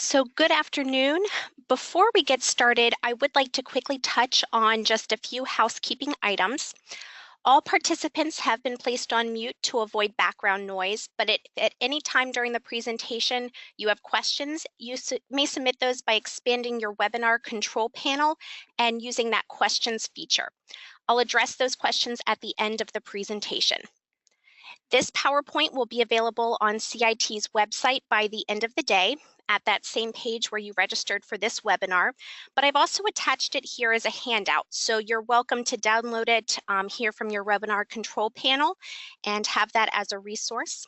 So good afternoon. Before we get started, I would like to quickly touch on just a few housekeeping items. All participants have been placed on mute to avoid background noise, but at any time during the presentation you have questions, you may submit those by expanding your webinar control panel and using that questions feature. I'll address those questions at the end of the presentation. This PowerPoint will be available on CIT's website by the end of the day at that same page where you registered for this webinar, but I've also attached it here as a handout, so you're welcome to download it here from your webinar control panel and have that as a resource.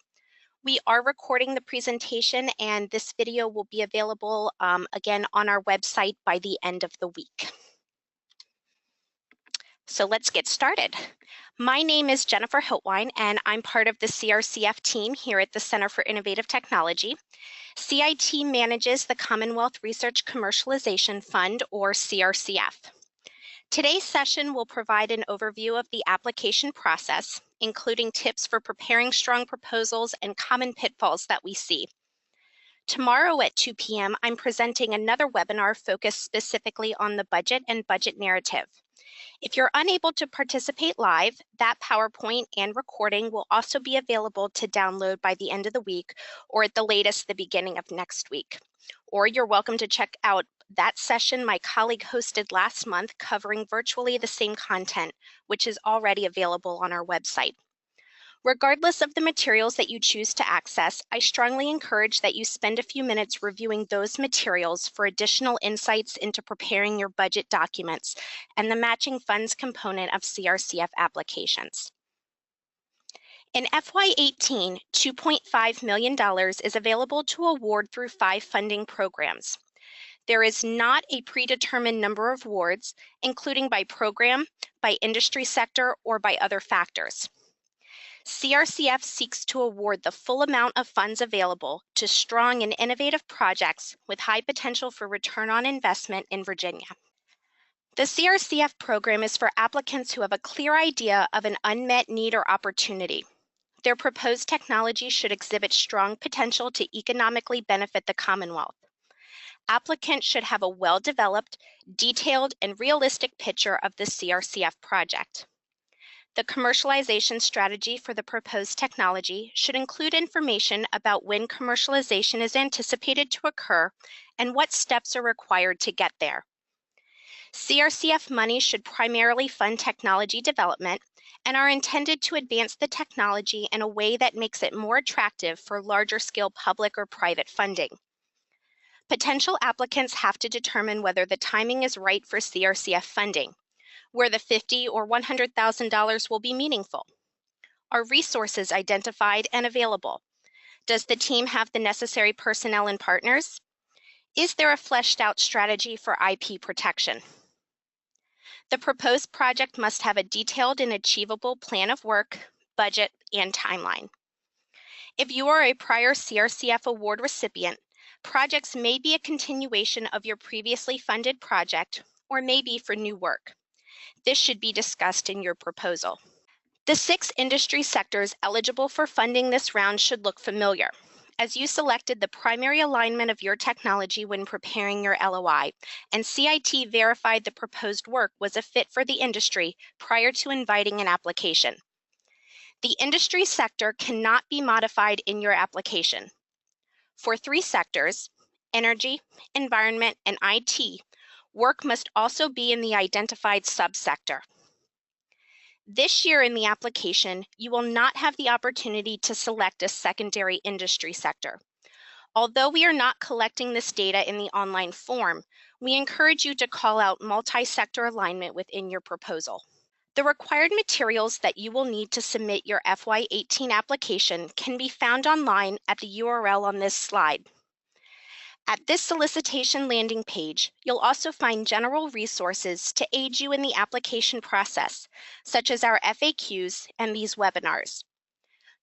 We are recording the presentation and this video will be available again on our website by the end of the week. So let's get started. My name is Jennifer Hiltwein, and I'm part of the CRCF team here at the Center for Innovative Technology. CIT manages the Commonwealth Research Commercialization Fund, or CRCF. Today's session will provide an overview of the application process, including tips for preparing strong proposals and common pitfalls that we see. Tomorrow at 2 p.m., I'm presenting another webinar focused specifically on the budget and budget narrative. If you're unable to participate live, that PowerPoint and recording will also be available to download by the end of the week or at the latest the beginning of next week. Or you're welcome to check out that session my colleague hosted last month covering virtually the same content, which is already available on our website. Regardless of the materials that you choose to access, I strongly encourage that you spend a few minutes reviewing those materials for additional insights into preparing your budget documents and the matching funds component of CRCF applications. In FY18, $2.5 million is available to award through 5 funding programs. There is not a predetermined number of awards, including by program, by industry sector, or by other factors. CRCF seeks to award the full amount of funds available to strong and innovative projects with high potential for return on investment in Virginia. The CRCF program is for applicants who have a clear idea of an unmet need or opportunity. Their proposed technology should exhibit strong potential to economically benefit the Commonwealth. Applicants should have a well-developed, detailed, and realistic picture of the CRCF project. The commercialization strategy for the proposed technology should include information about when commercialization is anticipated to occur and what steps are required to get there. CRCF money should primarily fund technology development and are intended to advance the technology in a way that makes it more attractive for larger-scale public or private funding. Potential applicants have to determine whether the timing is right for CRCF funding, where the $50,000 or $100,000 will be meaningful. Are resources identified and available? Does the team have the necessary personnel and partners? Is there a fleshed out strategy for IP protection? The proposed project must have a detailed and achievable plan of work, budget, and timeline. If you are a prior CRCF award recipient, projects may be a continuation of your previously funded project or may be for new work. This should be discussed in your proposal. The 6 industry sectors eligible for funding this round should look familiar, as you selected the primary alignment of your technology when preparing your LOI, and CIT verified the proposed work was a fit for the industry prior to inviting an application. The industry sector cannot be modified in your application. For 3 sectors, energy, environment, and IT, work must also be in the identified subsector. This year in the application, you will not have the opportunity to select a secondary industry sector. Although we are not collecting this data in the online form, we encourage you to call out multi-sector alignment within your proposal. The required materials that you will need to submit your FY18 application can be found online at the URL on this slide. At this solicitation landing page, you'll also find general resources to aid you in the application process, such as our FAQs and these webinars.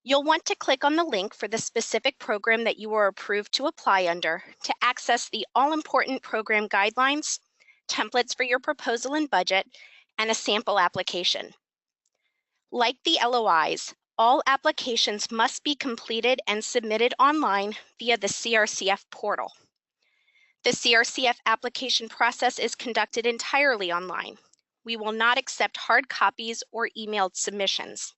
You'll want to click on the link for the specific program that you are approved to apply under to access the all-important program guidelines, templates for your proposal and budget, and a sample application. Like the LOIs, all applications must be completed and submitted online via the CRCF portal. The CRCF application process is conducted entirely online. We will not accept hard copies or emailed submissions.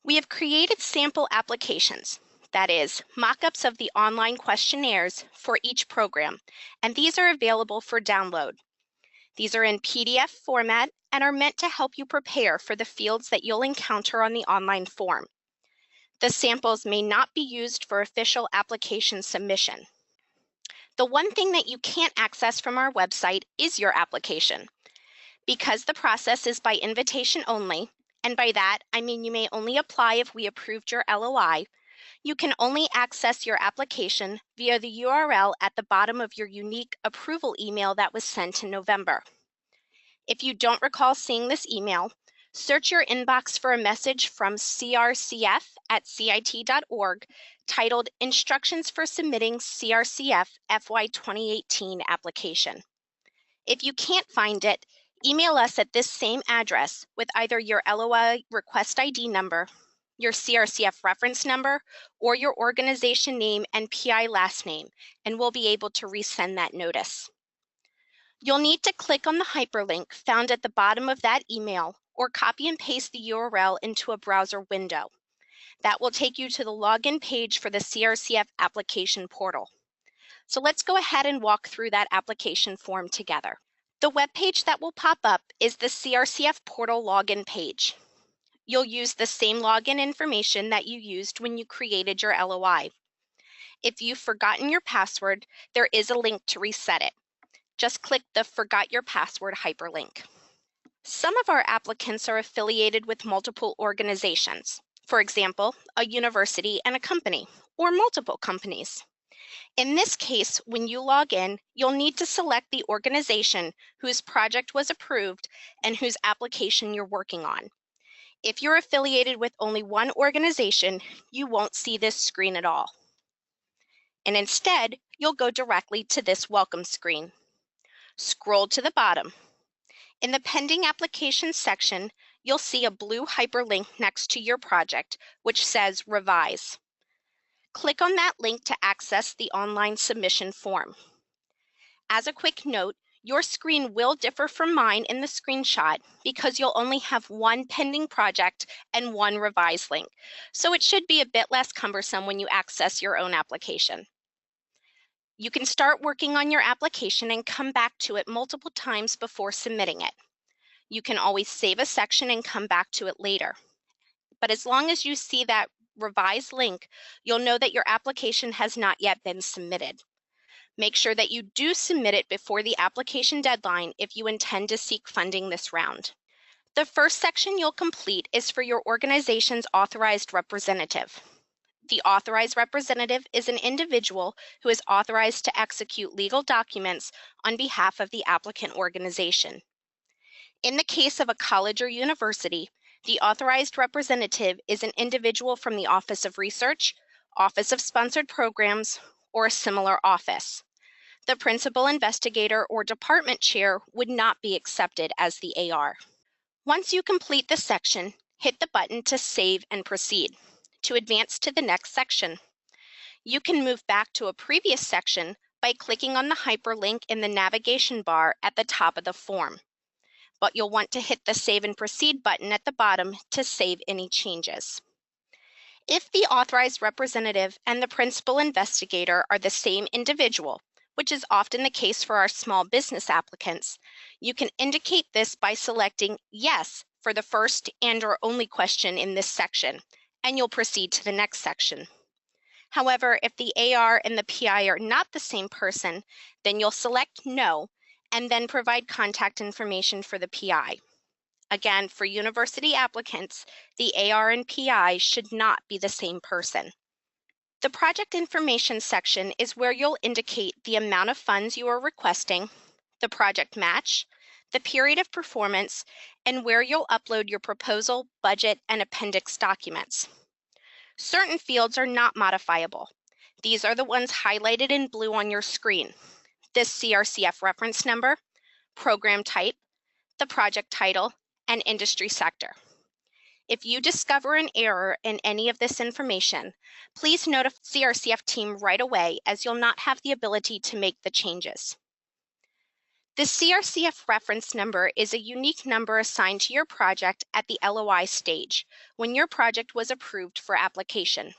We have created sample applications, that is, mock-ups of the online questionnaires for each program, and these are available for download. These are in PDF format and are meant to help you prepare for the fields that you'll encounter on the online form. The samples may not be used for official application submission. The one thing that you can't access from our website is your application. Because the process is by invitation only, and by that I mean you may only apply if we approved your LOI, you can only access your application via the URL at the bottom of your unique approval email that was sent in November. If you don't recall seeing this email, search your inbox for a message from crcf@cit.org titled Instructions for Submitting CRCF FY2018 Application. If you can't find it, email us at this same address with either your LOI request ID number, your CRCF reference number, or your organization name and PI last name, and we'll be able to resend that notice. You'll need to click on the hyperlink found at the bottom of that email or copy and paste the URL into a browser window. That will take you to the login page for the CRCF application portal. So let's go ahead and walk through that application form together. The web page that will pop up is the CRCF portal login page. You'll use the same login information that you used when you created your LOI. If you've forgotten your password, there is a link to reset it. Just click the Forgot Your Password hyperlink. Some of our applicants are affiliated with multiple organizations. For example, a university and a company, or multiple companies. In this case, when you log in, you'll need to select the organization whose project was approved and whose application you're working on. If you're affiliated with only one organization, you won't see this screen at all. And instead, you'll go directly to this welcome screen. Scroll to the bottom. In the Pending Applications section, you'll see a blue hyperlink next to your project, which says Revise. Click on that link to access the online submission form. As a quick note, your screen will differ from mine in the screenshot because you'll only have one pending project and one revise link, so it should be a bit less cumbersome when you access your own application. You can start working on your application and come back to it multiple times before submitting it. You can always save a section and come back to it later. But as long as you see that revise link, you'll know that your application has not yet been submitted. Make sure that you do submit it before the application deadline if you intend to seek funding this round. The first section you'll complete is for your organization's authorized representative. The authorized representative is an individual who is authorized to execute legal documents on behalf of the applicant organization. In the case of a college or university, the authorized representative is an individual from the Office of Research, Office of Sponsored Programs, or a similar office. The principal investigator or department chair would not be accepted as the AR. Once you complete the section, hit the button to save and proceed to advance to the next section. You can move back to a previous section by clicking on the hyperlink in the navigation bar at the top of the form. But you'll want to hit the Save and Proceed button at the bottom to save any changes. If the authorized representative and the principal investigator are the same individual, which is often the case for our small business applicants, you can indicate this by selecting Yes for the first and/or only question in this section, and you'll proceed to the next section. However, if the AR and the PI are not the same person, then you'll select No, and then provide contact information for the PI. Again, for university applicants, the AR and PI should not be the same person. The project information section is where you'll indicate the amount of funds you are requesting, the project match, the period of performance, and where you'll upload your proposal, budget, and appendix documents. Certain fields are not modifiable. These are the ones highlighted in blue on your screen: this CRCF reference number, program type, the project title, and industry sector. If you discover an error in any of this information, please notify the CRCF team right away, as you'll not have the ability to make the changes. The CRCF reference number is a unique number assigned to your project at the LOI stage when your project was approved for application.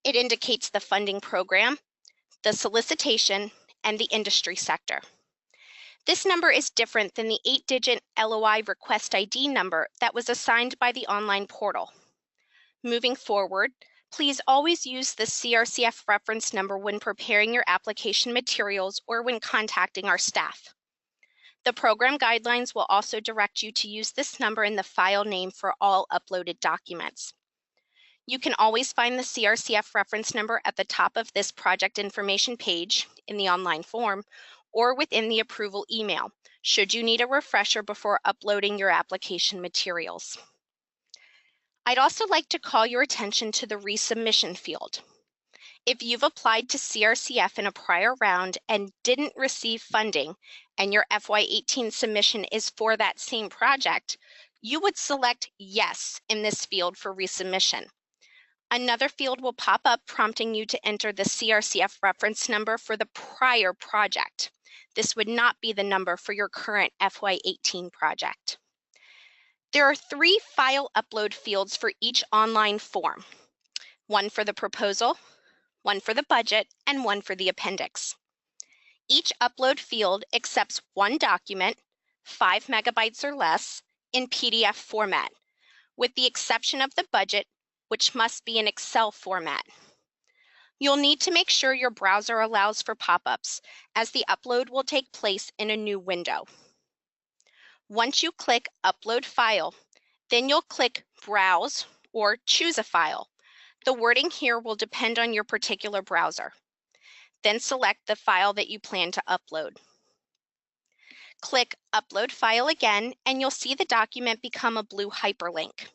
It indicates the funding program, the solicitation, and the industry sector. This number is different than the 8-digit LOI request ID number that was assigned by the online portal. Moving forward, please always use the CRCF reference number when preparing your application materials or when contacting our staff. The program guidelines will also direct you to use this number in the file name for all uploaded documents. You can always find the CRCF reference number at the top of this project information page in the online form or within the approval email, should you need a refresher before uploading your application materials. I'd also like to call your attention to the resubmission field. If you've applied to CRCF in a prior round and didn't receive funding, and your FY18 submission is for that same project, you would select Yes in this field for resubmission. Another field will pop up prompting you to enter the CRCF reference number for the prior project. This would not be the number for your current FY18 project. There are 3 file upload fields for each online form, one for the proposal, one for the budget, and one for the appendix. Each upload field accepts one document, 5 megabytes or less, in PDF format, with the exception of the budget, which must be in Excel format. You'll need to make sure your browser allows for pop-ups, as the upload will take place in a new window. Once you click Upload File, then you'll click Browse or Choose a File. The wording here will depend on your particular browser. Then select the file that you plan to upload. Click Upload File again, and you'll see the document become a blue hyperlink.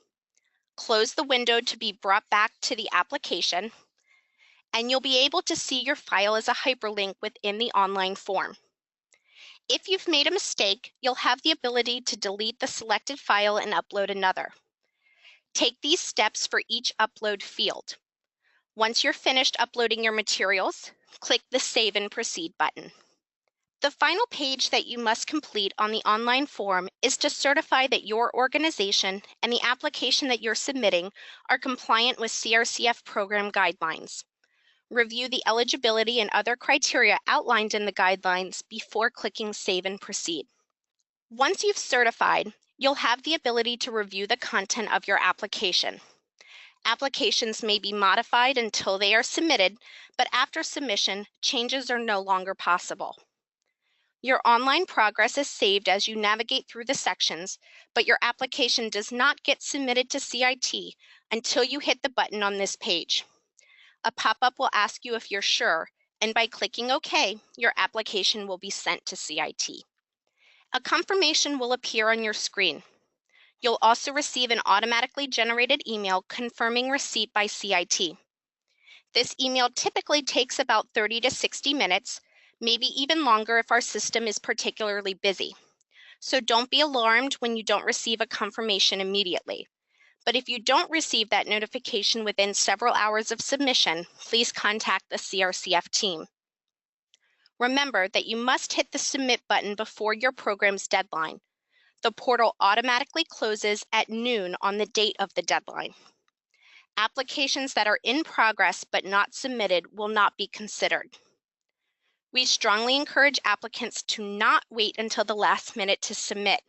Close the window to be brought back to the application, and you'll be able to see your file as a hyperlink within the online form. If you've made a mistake, you'll have the ability to delete the selected file and upload another. Take these steps for each upload field. Once you're finished uploading your materials, click the Save and Proceed button. The final page that you must complete on the online form is to certify that your organization and the application that you're submitting are compliant with CRCF program guidelines. Review the eligibility and other criteria outlined in the guidelines before clicking Save and Proceed. Once you've certified, you'll have the ability to review the content of your application. Applications may be modified until they are submitted, but after submission, changes are no longer possible. Your online progress is saved as you navigate through the sections, but your application does not get submitted to CIT until you hit the button on this page. A pop-up will ask you if you're sure, and by clicking OK, your application will be sent to CIT. A confirmation will appear on your screen. You'll also receive an automatically generated email confirming receipt by CIT. This email typically takes about 30 to 60 minutes, maybe even longer if our system is particularly busy. So don't be alarmed when you don't receive a confirmation immediately. But if you don't receive that notification within several hours of submission, please contact the CRCF team. Remember that you must hit the Submit button before your program's deadline. The portal automatically closes at noon on the date of the deadline. Applications that are in progress but not submitted will not be considered. We strongly encourage applicants to not wait until the last minute to submit.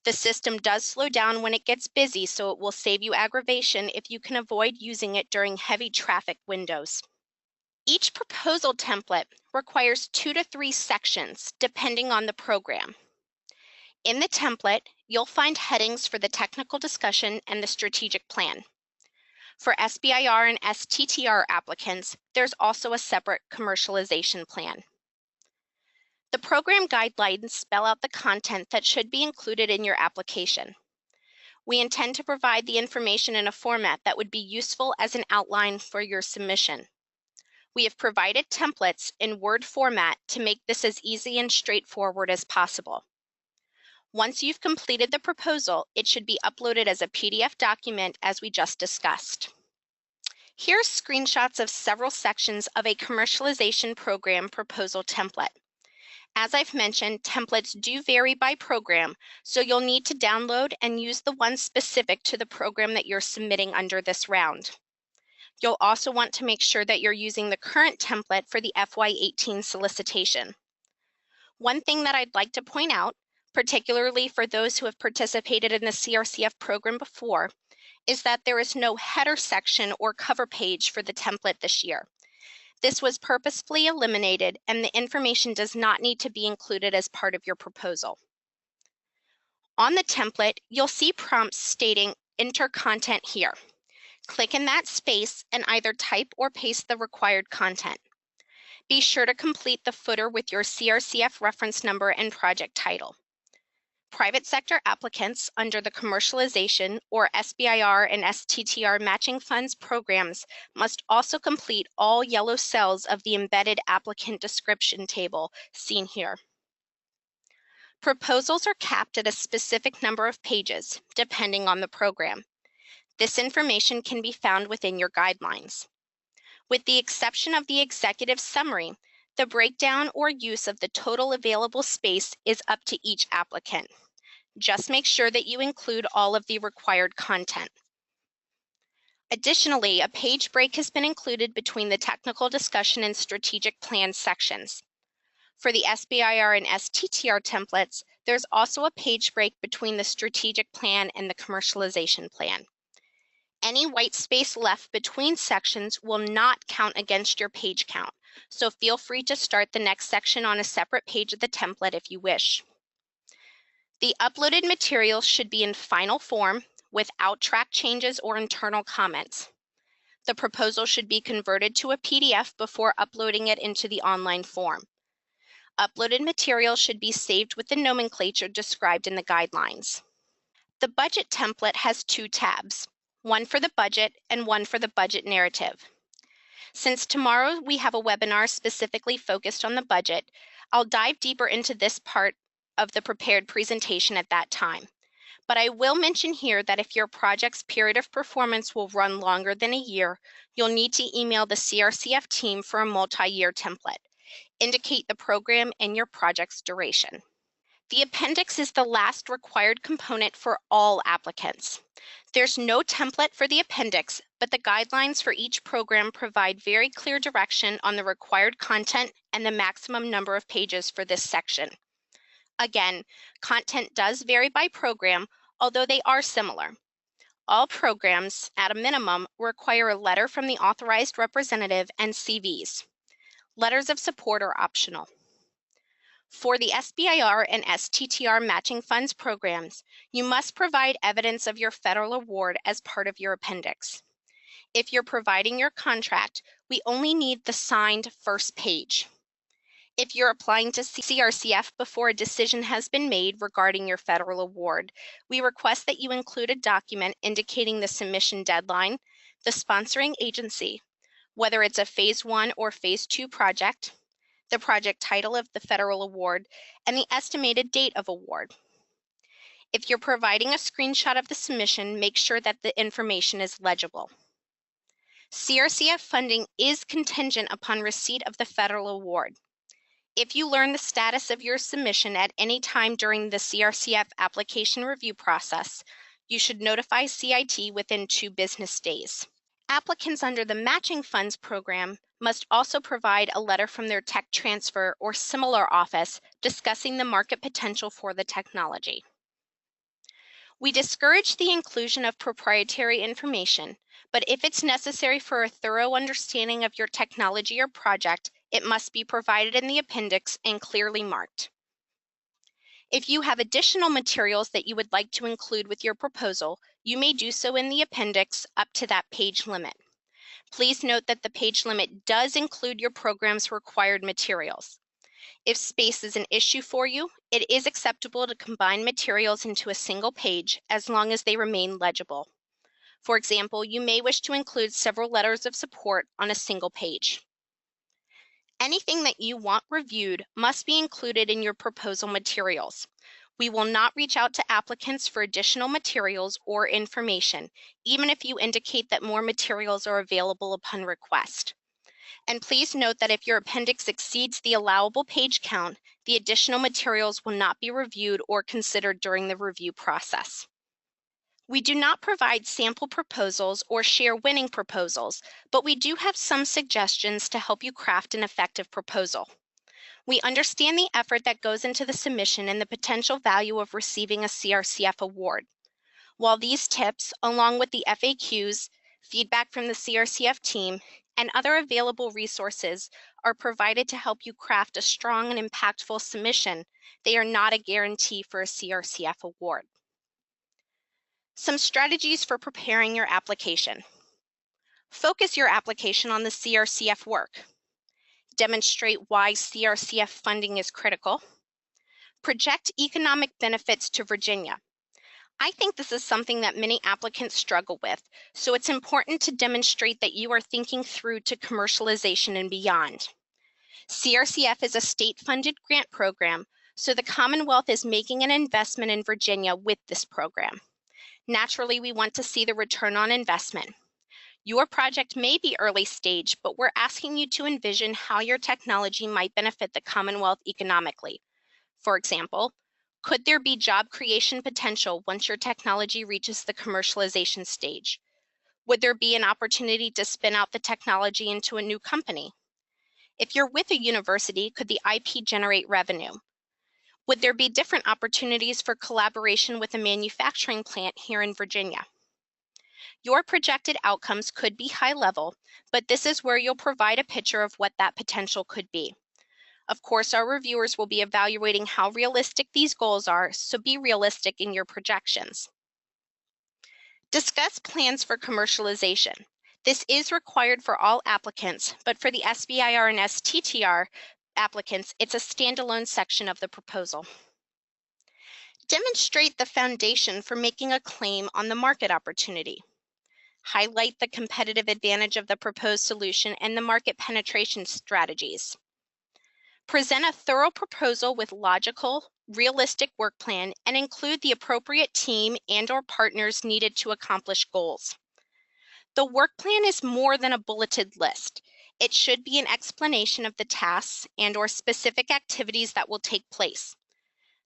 The system does slow down when it gets busy, so it will save you aggravation if you can avoid using it during heavy traffic windows. Each proposal template requires 2 to 3 sections, depending on the program. In the template, you'll find headings for the technical discussion and the strategic plan. For SBIR and STTR applicants, there's also a separate commercialization plan. The program guidelines spell out the content that should be included in your application. We intend to provide the information in a format that would be useful as an outline for your submission. We have provided templates in Word format to make this as easy and straightforward as possible. Once you've completed the proposal, it should be uploaded as a PDF document as we just discussed. Here are screenshots of several sections of a commercialization program proposal template. As I've mentioned, templates do vary by program, so you'll need to download and use the one specific to the program that you're submitting under this round. You'll also want to make sure that you're using the current template for the FY18 solicitation. One thing that I'd like to point out, particularly for those who have participated in the CRCF program before, is that there is no header section or cover page for the template this year. This was purposefully eliminated, and the information does not need to be included as part of your proposal. On the template, you'll see prompts stating "Enter content here." Click in that space and either type or paste the required content. Be sure to complete the footer with your CRCF reference number and project title. Private sector applicants under the commercialization or SBIR and STTR matching funds programs must also complete all yellow cells of the embedded applicant description table seen here. Proposals are capped at a specific number of pages, depending on the program. This information can be found within your guidelines. With the exception of the executive summary, the breakdown or use of the total available space is up to each applicant. Just make sure that you include all of the required content. Additionally, a page break has been included between the technical discussion and strategic plan sections. For the SBIR and STTR templates, there's also a page break between the strategic plan and the commercialization plan. Any white space left between sections will not count against your page count, so feel free to start the next section on a separate page of the template if you wish. The uploaded materials should be in final form without track changes or internal comments. The proposal should be converted to a PDF before uploading it into the online form. Uploaded materials should be saved with the nomenclature described in the guidelines. The budget template has two tabs, one for the budget and one for the budget narrative. Since tomorrow we have a webinar specifically focused on the budget, I'll dive deeper into this part of the prepared presentation at that time. But I will mention here that if your project's period of performance will run longer than a year, you'll need to email the CRCF team for a multi-year template. Indicate the program and your project's duration. The appendix is the last required component for all applicants. There's no template for the appendix, but the guidelines for each program provide very clear direction on the required content and the maximum number of pages for this section. Again, content does vary by program, although they are similar. All programs, at a minimum, require a letter from the authorized representative and CVs. Letters of support are optional. For the SBIR and STTR matching funds programs, you must provide evidence of your federal award as part of your appendix. If you're providing your contract, we only need the signed first page. If you're applying to CRCF before a decision has been made regarding your federal award, we request that you include a document indicating the submission deadline, the sponsoring agency, whether it's a Phase 1 or Phase 2 project, the project title of the federal award, and the estimated date of award. If you're providing a screenshot of the submission, make sure that the information is legible. CRCF funding is contingent upon receipt of the federal award. If you learn the status of your submission at any time during the CRCF application review process, you should notify CIT within 2 business days. Applicants under the Matching Funds Program must also provide a letter from their tech transfer or similar office discussing the market potential for the technology. We discourage the inclusion of proprietary information, but if it's necessary for a thorough understanding of your technology or project, it must be provided in the appendix and clearly marked. If you have additional materials that you would like to include with your proposal, you may do so in the appendix up to that page limit. Please note that the page limit does include your program's required materials. If space is an issue for you, it is acceptable to combine materials into a single page as long as they remain legible. For example, you may wish to include several letters of support on a single page. Anything that you want reviewed must be included in your proposal materials. We will not reach out to applicants for additional materials or information, even if you indicate that more materials are available upon request. And please note that if your appendix exceeds the allowable page count, the additional materials will not be reviewed or considered during the review process. We do not provide sample proposals or share winning proposals, but we do have some suggestions to help you craft an effective proposal. We understand the effort that goes into the submission and the potential value of receiving a CRCF award. While these tips, along with the FAQs, feedback from the CRCF team, and other available resources are provided to help you craft a strong and impactful submission, they are not a guarantee for a CRCF award. Some strategies for preparing your application. Focus your application on the CRCF work. Demonstrate why CRCF funding is critical. Project economic benefits to Virginia. I think this is something that many applicants struggle with, so it's important to demonstrate that you are thinking through to commercialization and beyond. CRCF is a state-funded grant program, so the Commonwealth is making an investment in Virginia with this program. Naturally, we want to see the return on investment. Your project may be early stage, but we're asking you to envision how your technology might benefit the Commonwealth economically. For example, could there be job creation potential once your technology reaches the commercialization stage? Would there be an opportunity to spin out the technology into a new company? If you're with a university, could the IP generate revenue? Would there be different opportunities for collaboration with a manufacturing plant here in Virginia? Your projected outcomes could be high level, but this is where you'll provide a picture of what that potential could be. Of course, our reviewers will be evaluating how realistic these goals are, so be realistic in your projections. Discuss plans for commercialization. This is required for all applicants, but for the SBIR and STTR applicants, it's a standalone section of the proposal. Demonstrate the foundation for making a claim on the market opportunity. Highlight the competitive advantage of the proposed solution and the market penetration strategies. Present a thorough proposal with logical, realistic work plan and include the appropriate team and/or partners needed to accomplish goals. The work plan is more than a bulleted list. It should be an explanation of the tasks and/or specific activities that will take place.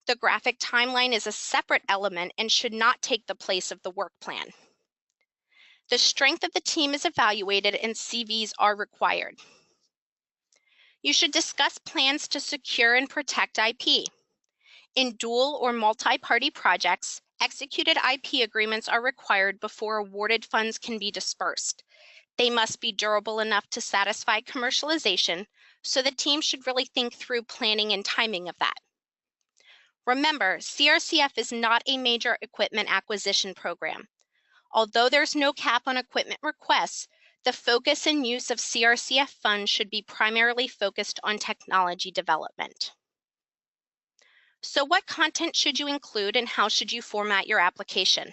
The graphic timeline is a separate element and should not take the place of the work plan. The strength of the team is evaluated and CVs are required. You should discuss plans to secure and protect IP. In dual or multi-party projects, executed IP agreements are required before awarded funds can be dispersed. They must be durable enough to satisfy commercialization, so the team should really think through planning and timing of that. Remember, CRCF is not a major equipment acquisition program. Although there's no cap on equipment requests, the focus and use of CRCF funds should be primarily focused on technology development. So what content should you include and how should you format your application?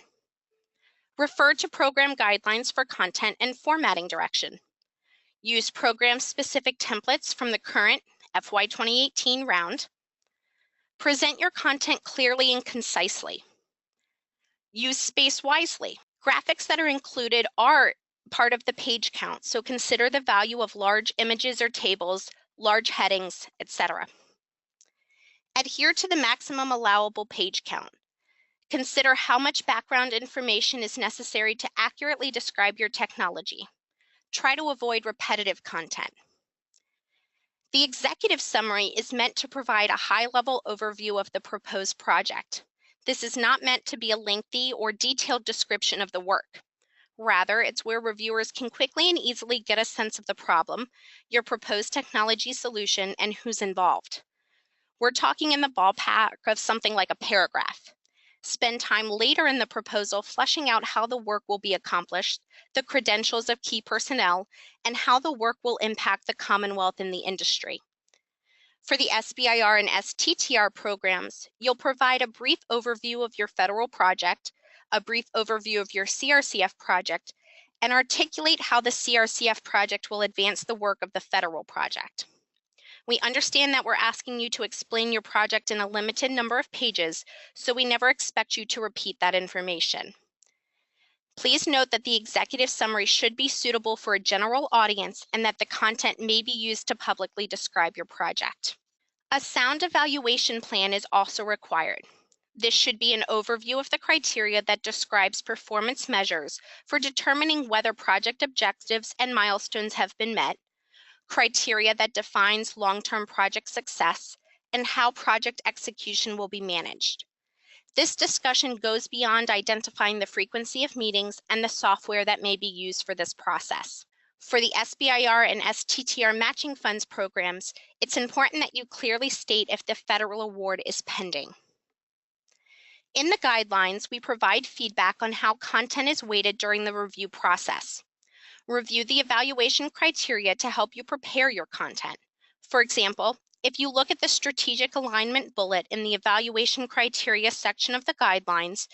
Refer to program guidelines for content and formatting direction. Use program-specific templates from the current FY2018 round. Present your content clearly and concisely. Use space wisely. Graphics that are included are part of the page count, so consider the value of large images or tables, large headings, etc. Adhere to the maximum allowable page count. Consider how much background information is necessary to accurately describe your technology. Try to avoid repetitive content. The executive summary is meant to provide a high-level overview of the proposed project. This is not meant to be a lengthy or detailed description of the work. Rather, it's where reviewers can quickly and easily get a sense of the problem, your proposed technology solution, and who's involved. We're talking in the ballpark of something like a paragraph. Spend time later in the proposal fleshing out how the work will be accomplished, the credentials of key personnel, and how the work will impact the Commonwealth and the industry. For the SBIR and STTR programs, you'll provide a brief overview of your federal project, a brief overview of your CRCF project, and articulate how the CRCF project will advance the work of the federal project. We understand that we're asking you to explain your project in a limited number of pages, so we never expect you to repeat that information. Please note that the executive summary should be suitable for a general audience and that the content may be used to publicly describe your project. A sound evaluation plan is also required. This should be an overview of the criteria that describes performance measures for determining whether project objectives and milestones have been met, criteria that defines long-term project success, and how project execution will be managed. This discussion goes beyond identifying the frequency of meetings and the software that may be used for this process. For the SBIR and STTR matching funds programs, it's important that you clearly state if the federal award is pending. In the guidelines, we provide feedback on how content is weighted during the review process. Review the evaluation criteria to help you prepare your content. For example, if you look at the strategic alignment bullet in the evaluation criteria section of the guidelines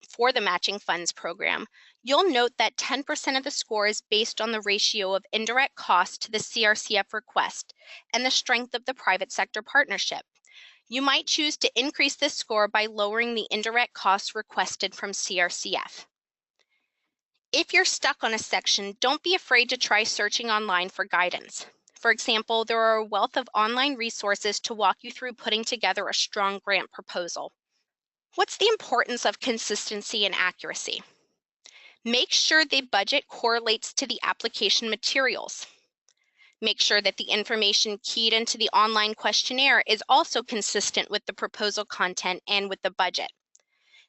for the matching funds program, you'll note that 10% of the score is based on the ratio of indirect cost to the CRCF request and the strength of the private sector partnership. You might choose to increase this score by lowering the indirect costs requested from CRCF. If you're stuck on a section, don't be afraid to try searching online for guidance. For example, there are a wealth of online resources to walk you through putting together a strong grant proposal. What's the importance of consistency and accuracy? Make sure the budget correlates to the application materials. Make sure that the information keyed into the online questionnaire is also consistent with the proposal content and with the budget.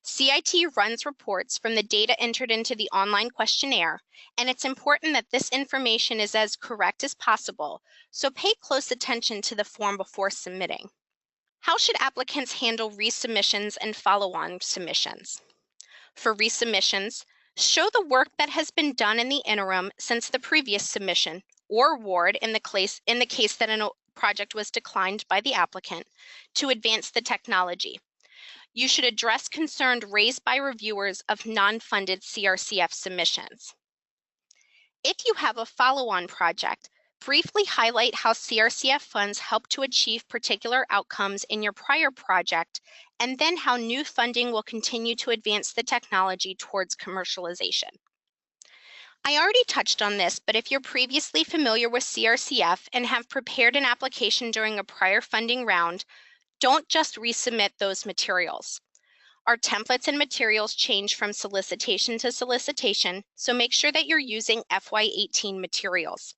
CIT runs reports from the data entered into the online questionnaire, and it's important that this information is as correct as possible, so pay close attention to the form before submitting. How should applicants handle resubmissions and follow-on submissions? For resubmissions, show the work that has been done in the interim since the previous submission or award in the case that a project was declined by the applicant to advance the technology. You should address concerns raised by reviewers of non-funded CRCF submissions. If you have a follow-on project, briefly highlight how CRCF funds help to achieve particular outcomes in your prior project, and then how new funding will continue to advance the technology towards commercialization. I already touched on this, but if you're previously familiar with CRCF and have prepared an application during a prior funding round, don't just resubmit those materials. Our templates and materials change from solicitation to solicitation, so make sure that you're using FY2018 materials.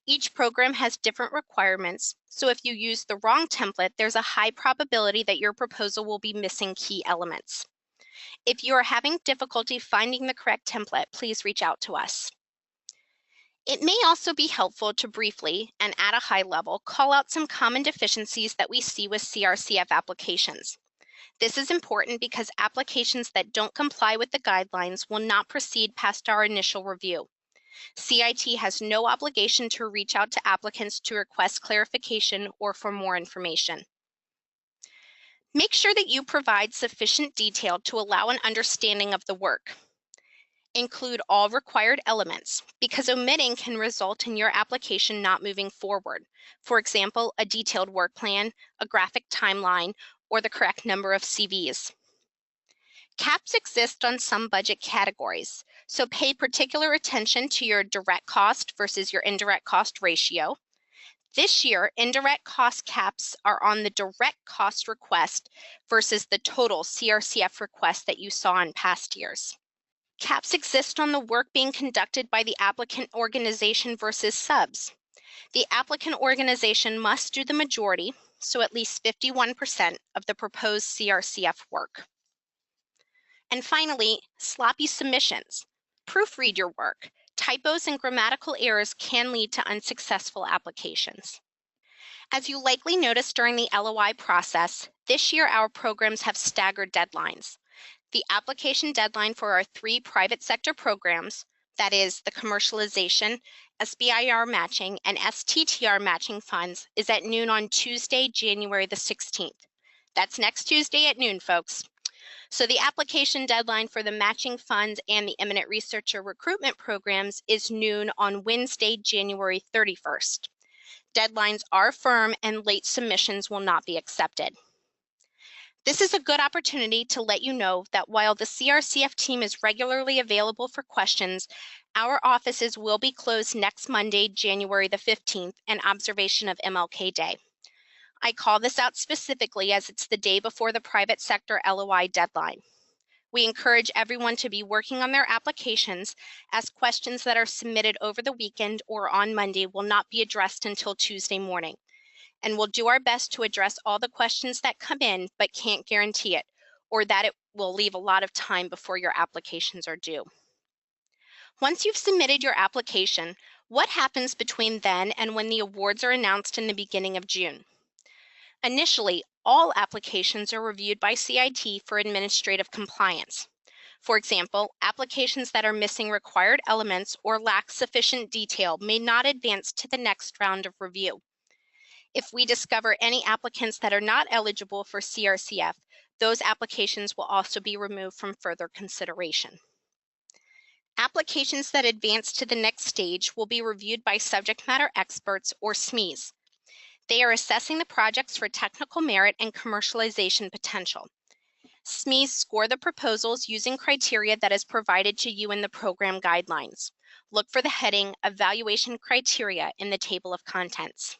Each program has different requirements, so if you use the wrong template, there's a high probability that your proposal will be missing key elements. If you are having difficulty finding the correct template, please reach out to us. It may also be helpful to briefly, and at a high level, call out some common deficiencies that we see with CRCF applications. This is important because applications that don't comply with the guidelines will not proceed past our initial review. CIT has no obligation to reach out to applicants to request clarification or for more information. Make sure that you provide sufficient detail to allow an understanding of the work. Include all required elements, because omitting can result in your application not moving forward. For example, a detailed work plan, a graphic timeline, or the correct number of CVs. Caps exist on some budget categories, so pay particular attention to your direct cost versus your indirect cost ratio. This year, indirect cost caps are on the direct cost request versus the total CRCF request that you saw in past years. Caps exist on the work being conducted by the applicant organization versus subs. The applicant organization must do the majority, so at least 51% of the proposed CRCF work. And finally, sloppy submissions. Proofread your work. Typos and grammatical errors can lead to unsuccessful applications. As you likely noticed during the LOI process, this year our programs have staggered deadlines. The application deadline for our 3 private sector programs, that is the commercialization, SBIR matching, and STTR matching funds, is at noon on Tuesday, January the 16th. That's next Tuesday at noon, folks. So the application deadline for the matching funds and the eminent researcher recruitment programs is noon on Wednesday, January 31st. Deadlines are firm and late submissions will not be accepted. This is a good opportunity to let you know that while the CRCF team is regularly available for questions, our offices will be closed next Monday, January the 15th, in observation of MLK Day. I call this out specifically as it's the day before the private sector LOI deadline. We encourage everyone to be working on their applications, as questions that are submitted over the weekend or on Monday will not be addressed until Tuesday morning. And we'll do our best to address all the questions that come in, but can't guarantee it, or that it will leave a lot of time before your applications are due. Once you've submitted your application, what happens between then and when the awards are announced in the beginning of June? Initially, all applications are reviewed by CIT for administrative compliance. For example, applications that are missing required elements or lack sufficient detail may not advance to the next round of review. If we discover any applicants that are not eligible for CRCF, those applications will also be removed from further consideration. Applications that advance to the next stage will be reviewed by subject matter experts or SMEs. They are assessing the projects for technical merit and commercialization potential. SMEs score the proposals using criteria that is provided to you in the program guidelines. Look for the heading Evaluation Criteria in the table of contents.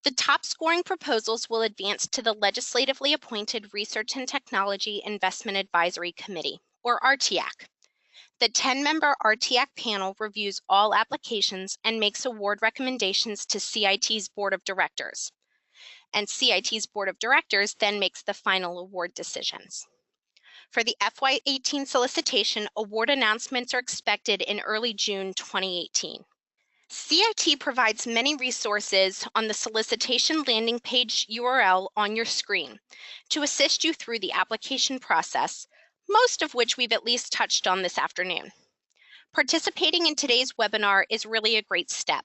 The top scoring proposals will advance to the legislatively appointed Research and Technology Investment Advisory Committee, or RTAC. The 10-member RTAC panel reviews all applications and makes award recommendations to CIT's Board of Directors. And CIT's Board of Directors then makes the final award decisions. For the FY2018 solicitation, award announcements are expected in early June 2018. CIT provides many resources on the solicitation landing page URL on your screen to assist you through the application process, most of which we've at least touched on this afternoon. Participating in today's webinar is really a great step.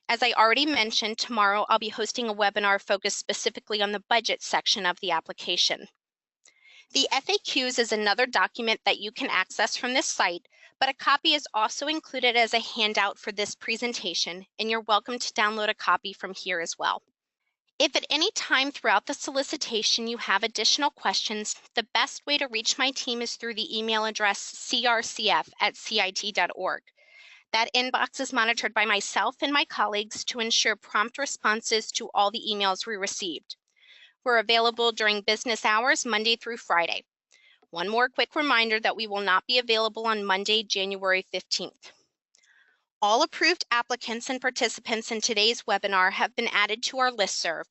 As I already mentioned, tomorrow I'll be hosting a webinar focused specifically on the budget section of the application. The FAQs is another document that you can access from this site, but a copy is also included as a handout for this presentation, and you're welcome to download a copy from here as well. If at any time throughout the solicitation you have additional questions, the best way to reach my team is through the email address crcf@cit.org. That inbox is monitored by myself and my colleagues to ensure prompt responses to all the emails we received. We're available during business hours, Monday through Friday. One more quick reminder that we will not be available on Monday, January 15th. All approved applicants and participants in today's webinar have been added to our listserv,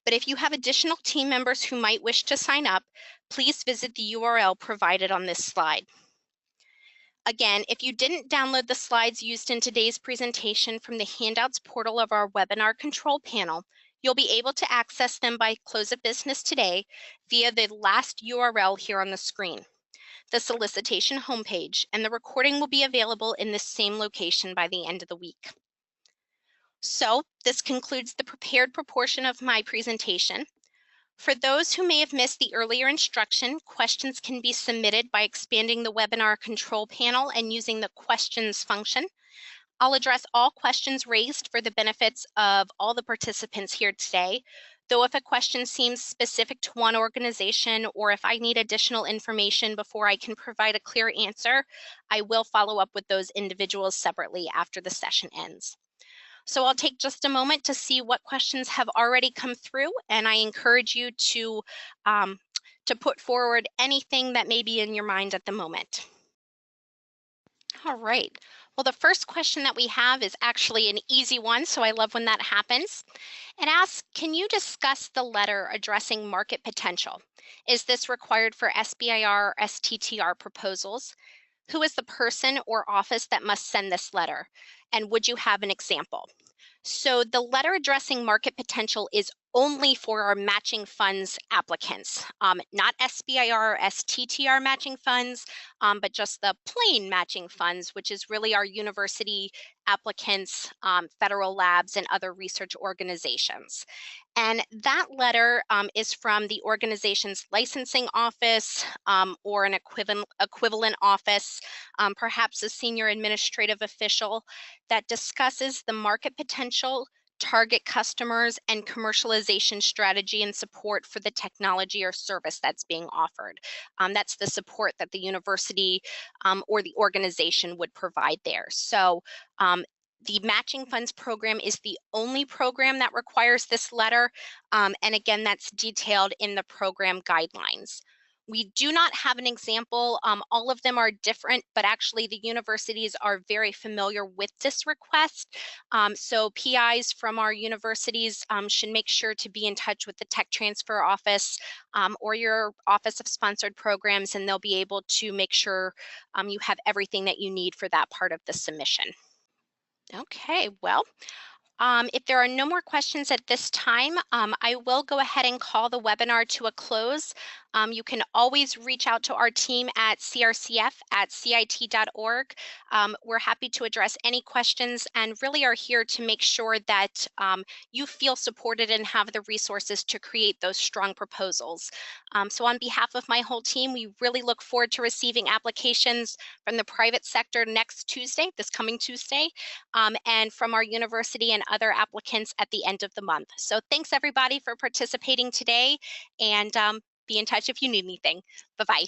but if you have additional team members who might wish to sign up, please visit the URL provided on this slide. Again, if you didn't download the slides used in today's presentation from the handouts portal of our webinar control panel, you'll be able to access them by close of business today via the last URL here on the screen, the solicitation homepage, and the recording will be available in the same location by the end of the week. So this concludes the prepared proportion of my presentation. For those who may have missed the earlier instruction, questions can be submitted by expanding the webinar control panel and using the questions function. I'll address all questions raised for the benefits of all the participants here today, though if a question seems specific to one organization or if I need additional information before I can provide a clear answer, I will follow up with those individuals separately after the session ends. So I'll take just a moment to see what questions have already come through, and I encourage you to put forward anything that may be in your mind at the moment. All right. Well, the first question that we have is actually an easy one, so I love when that happens. It asks, can you discuss the letter addressing market potential? Is this required for SBIR or STTR proposals? Who is the person or office that must send this letter? And would you have an example? So the letter addressing market potential is only for our matching funds applicants, not SBIR or STTR matching funds, but just the plain matching funds, which is really our university applicants, federal labs, and other research organizations. And that letter is from the organization's licensing office or an equivalent office, perhaps a senior administrative official, that discusses the market potential target customers, and commercialization strategy and support for the technology or service that's being offered. That's the support that the university or the organization would provide there. So the matching funds program is the only program that requires this letter. And again, that's detailed in the program guidelines. We do not have an example. All of them are different, but actually the universities are very familiar with this request. So PIs from our universities should make sure to be in touch with the tech transfer office or your office of sponsored programs, and they'll be able to make sure you have everything that you need for that part of the submission. Okay, well, if there are no more questions at this time, I will go ahead and call the webinar to a close. You can always reach out to our team at crcf@cit.org. We're happy to address any questions and really are here to make sure that you feel supported and have the resources to create those strong proposals. So on behalf of my whole team, we really look forward to receiving applications from the private sector next Tuesday, this coming Tuesday, and from our university and other applicants at the end of the month. So thanks everybody for participating today, and be in touch if you need anything. Bye-bye.